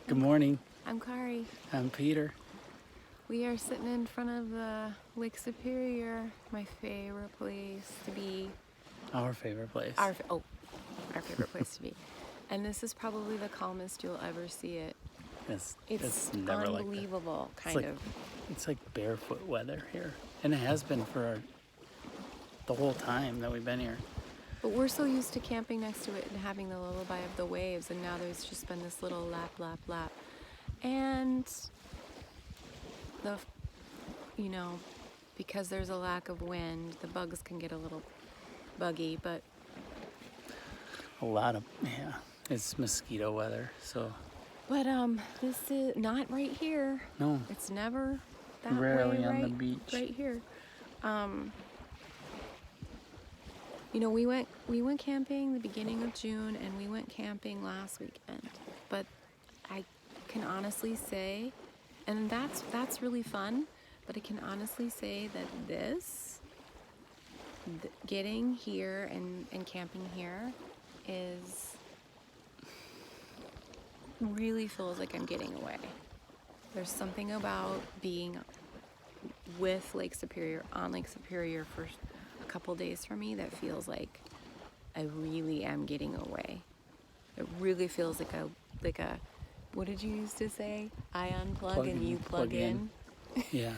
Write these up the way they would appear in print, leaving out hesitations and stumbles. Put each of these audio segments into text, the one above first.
Good morning. I'm Kari. I'm Peter. We are sitting in front of Lake Superior, my favorite place to be. Our favorite place. Our favorite place to be. And this is probably the calmest you'll ever see it. It's never unbelievable, like that. It's like barefoot weather here, and it has been for the whole time that we've been here. But we're so used to camping next to it and having the lullaby of the waves, and now there's just been this little lap, lap, lap. And because there's a lack of wind, the bugs can get a little buggy, but it's mosquito weather, so. But this is not right here. No. It's never that Rarely way on the beach. Right here. We went camping the beginning of June, and we went camping last weekend. But I can honestly say, and that's really fun, but I can honestly say that getting here and camping here really feels like I'm getting away. There's something about being with Lake Superior, on Lake Superior for a couple days for me that feels like I really am getting away. It really feels like a what did you used to say? I unplug and you plug in. Yeah.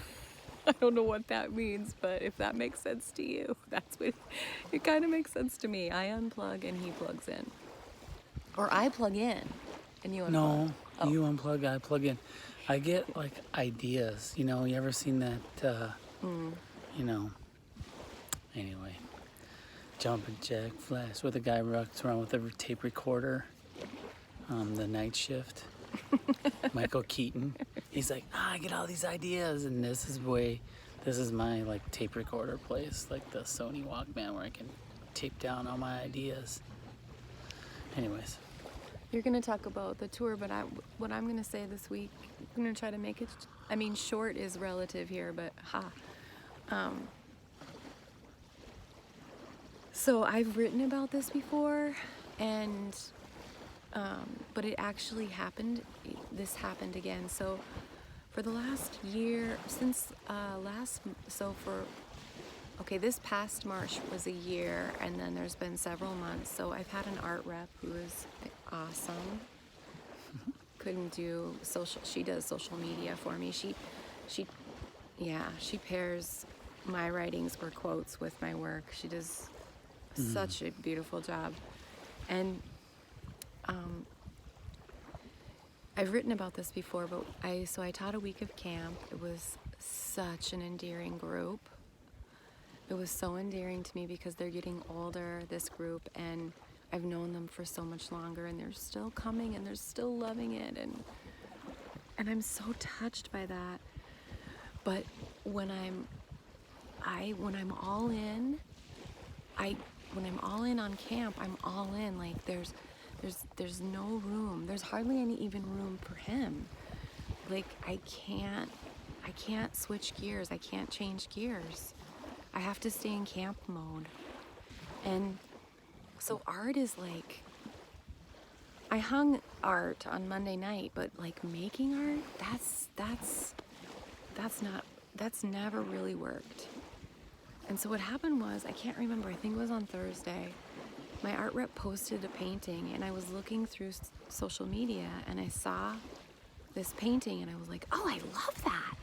I don't know what that means, but if that makes sense to you, that's what it kind of makes sense to me. I unplug and he plugs in. Or I plug in and you unplug. No, You unplug, I plug in. I get like ideas, you ever seen that, anyway, Jumpin' Jack Flash, where the guy walks around with a tape recorder, the night shift. Michael Keaton. He's like, I get all these ideas, and this is my like tape recorder place, like the Sony Walkman, where I can tape down all my ideas. Anyways. You're going to talk about the tour, but what I'm going to say this week, I'm going to try to make it, short is relative here, but So I've written about this before, and but it actually happened. This happened again. So for the last year, this past March was a year, and then there's been several months. So I've had an art rep who is awesome. Couldn't do social. She does social media for me. She pairs my writings or quotes with my work. She does such a beautiful job, and I've written about this before, but I taught a week of camp. It was such an endearing group. It was so endearing to me because they're getting older, this group, and I've known them for so much longer, and they're still coming and they're still loving it, and I'm so touched by that. But when I'm all in, when I'm all in on camp, I'm all in. Like there's no room. There's hardly any even room for him. Like I can't switch gears. I can't change gears. I have to stay in camp mode. And so art is like, I hung art on Monday night, but like making art, that's never really worked. And so what happened was, I can't remember, I think it was on Thursday, my art rep posted a painting, and I was looking through social media and I saw this painting and I was like, oh, I love that.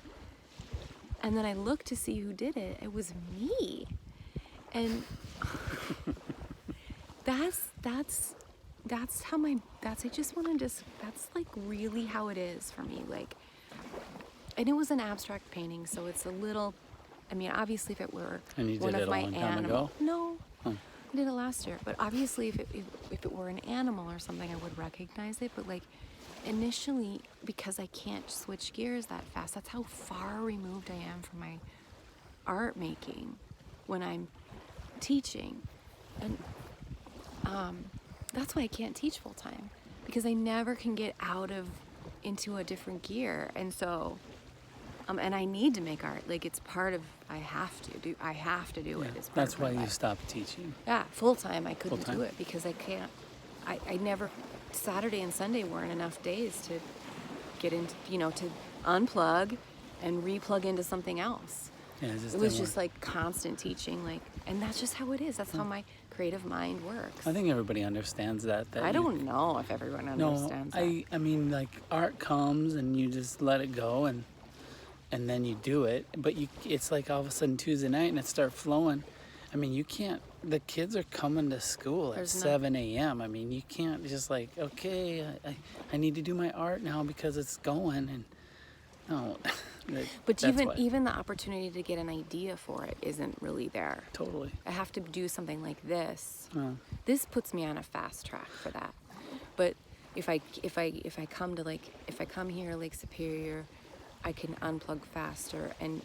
And then I looked to see who did it. It was me. And that's like really how it is for me. Like, and it was an abstract painting, so it's a little, obviously if it were one of my animals. No, I did it last year. But obviously if it were an animal or something, I would recognize it. But like initially, because I can't switch gears that fast, that's how far removed I am from my art making when I'm teaching. And that's why I can't teach full time, because I never can get into a different gear. And so and I need to make art. Like it's part of, I have to do it. It's That's why you stopped teaching. Yeah, full time I couldn't do it because I can't. I never, Saturday and Sunday weren't enough days to get into, to unplug and replug into something else. Yeah, it was just like constant teaching, and that's just how it is. That's how my creative mind works. I think everybody understands that. I don't know if everyone understands that. I mean, like, art comes and you just let it go and then you do it. But it's like all of a sudden Tuesday night and it starts flowing. I mean, you can't, the kids are coming to school at 7 a.m. I mean, you can't just like, okay, I need to do my art now because it's going. And no. But even the opportunity to get an idea for it isn't really there. Totally. I have to do something like this. Oh. This puts me on a fast track for that. But if I come here Lake Superior, I can unplug faster and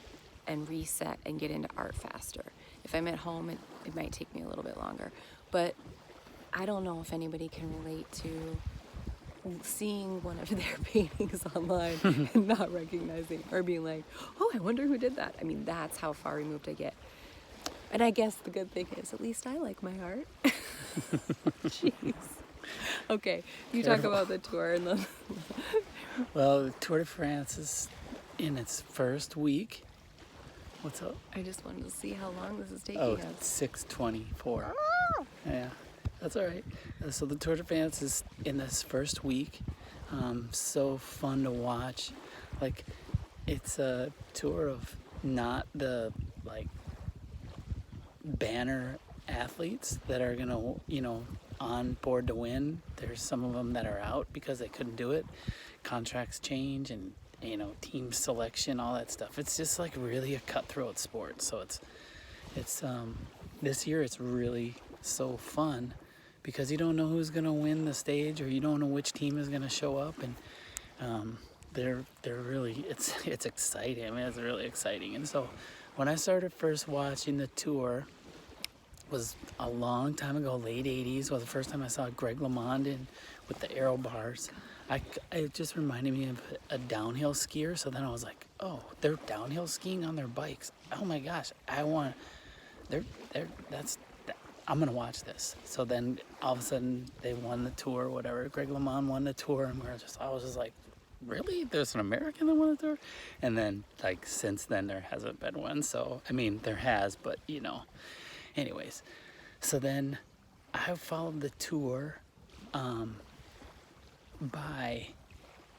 reset and get into art faster. If I'm at home, it might take me a little bit longer. But I don't know if anybody can relate to seeing one of their paintings online and not recognizing or being like, oh, I wonder who did that. I mean, that's how far removed I get. And I guess the good thing is, at least I like my art. Jeez. Okay, you talk about the tour and the... Well, the Tour de France is in its first week. What's up? I just wanted to see how long this is taking us. 6:24. Yeah. That's all right. So the Tour de France is in this first week. So fun to watch. Like, it's a tour of not the, like, banner athletes that are going to, on board to win. There's some of them that are out because they couldn't do it. Contracts change and, team selection, all that stuff. It's just, like, really a cutthroat sport. So it's this year it's really so fun, because you don't know who's going to win the stage, or you don't know which team is going to show up, and they're really, it's exciting. I mean, it's really exciting. And so when I started first watching the tour was a long time ago, late 80s, was the first time I saw Greg LeMond with the aero bars. It just reminded me of a downhill skier. So then I was like, oh, they're downhill skiing on their bikes. Oh my gosh, I'm going to watch this. So then all of a sudden they won the tour, whatever. Greg LeMond won the tour, and I was just like, really? There's an American that won the tour? And then, like, since then there hasn't been one. So, I mean, there has, but, anyways. So then I followed the tour by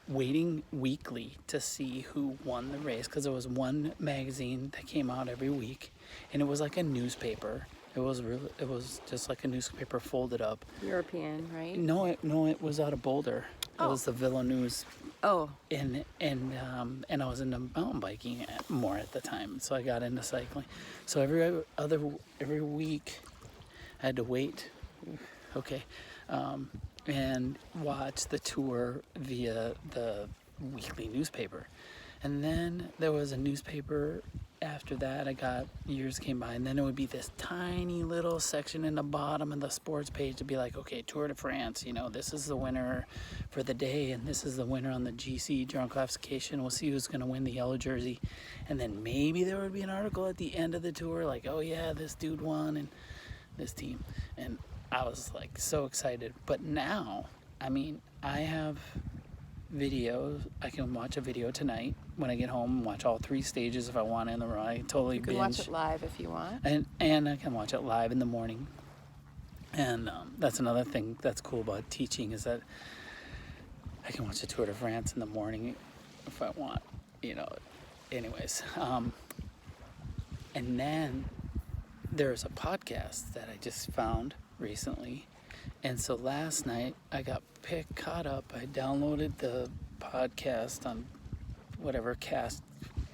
waiting weekly to see who won the race, because there was one magazine that came out every week, and it was like a newspaper. It was just like a newspaper folded up. European, right? No, it was out of Boulder. It was the Villa News. Oh. And I was into mountain biking more at the time, so I got into cycling. So every week I had to wait, and watch the tour via the weekly newspaper. And then there was a newspaper after that. Years came by, and then it would be this tiny little section in the bottom of the sports page to be like, okay, Tour de France, this is the winner for the day, and this is the winner on the GC general classification. We'll see who's going to win the yellow jersey. And then maybe there would be an article at the end of the tour like, oh yeah, this dude won and this team. And I was like so excited. But now, I mean, I have videos. I can watch a video tonight when I get home and watch all 3 stages if I want in the row. I can totally binge. You can watch it live if you want. And I can watch it live in the morning. And that's another thing that's cool about teaching, is that I can watch the Tour de France in the morning if I want, anyways. And then there's a podcast that I just found recently. And so last night I got caught up. I downloaded the podcast on whatever cast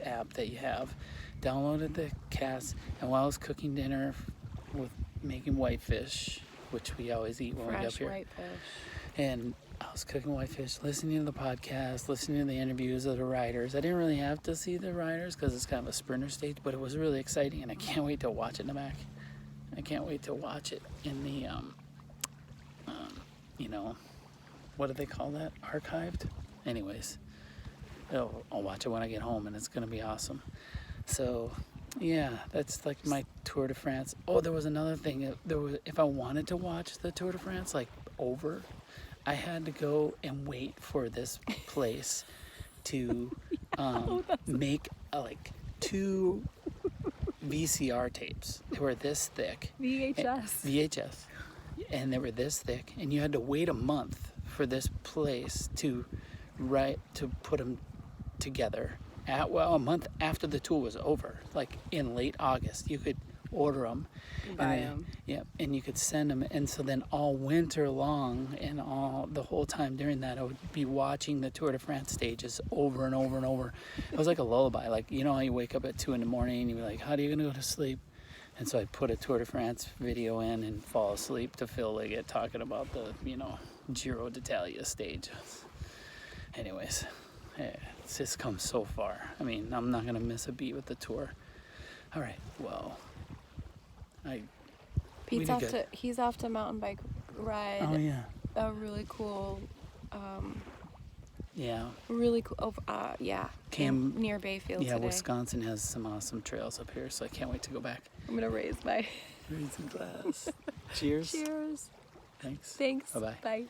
app that you have. Downloaded the cast, and while I was cooking dinner with making whitefish, which we always eat when we get up here. Whitefish. And I was cooking whitefish, listening to the podcast, listening to the interviews of the riders. I didn't really have to see the riders because it's kind of a sprinter stage, but it was really exciting, and I can't wait to watch it in the back. I can't wait to watch it in the what do they call that? Archived? Anyways, I'll watch it when I get home, and it's going to be awesome. So, yeah, that's like my Tour de France. Oh, there was another thing. If I wanted to watch the Tour de France, like, over, I had to go and wait for this place to make like 2 VCR tapes. They were this thick. VHS. And they were this thick, and you had to wait a month for this place to put them together. A month after the tour was over, like in late August, you could order them, buy them. Yeah, and you could send them. And so then all winter long and the whole time during that, I would be watching the Tour de France stages over and over and over. It was like a lullaby. Like, you know how you wake up at 2 a.m. and you're like, how are you gonna go to sleep? And so I'd put a Tour de France video in and fall asleep to Phil Liggett talking about the, Giro d'Italia stage. Anyways, it's just come so far. I mean, I'm not gonna miss a beat with the tour. All right, well, he's off to mountain bike ride. Oh yeah. A really cool. Yeah. Really cool. Cam near Bayfield today. Wisconsin has some awesome trails up here, so I can't wait to go back. I'm gonna raise a glass. Cheers. Cheers. Thanks. Thanks. Bye-bye. Bye.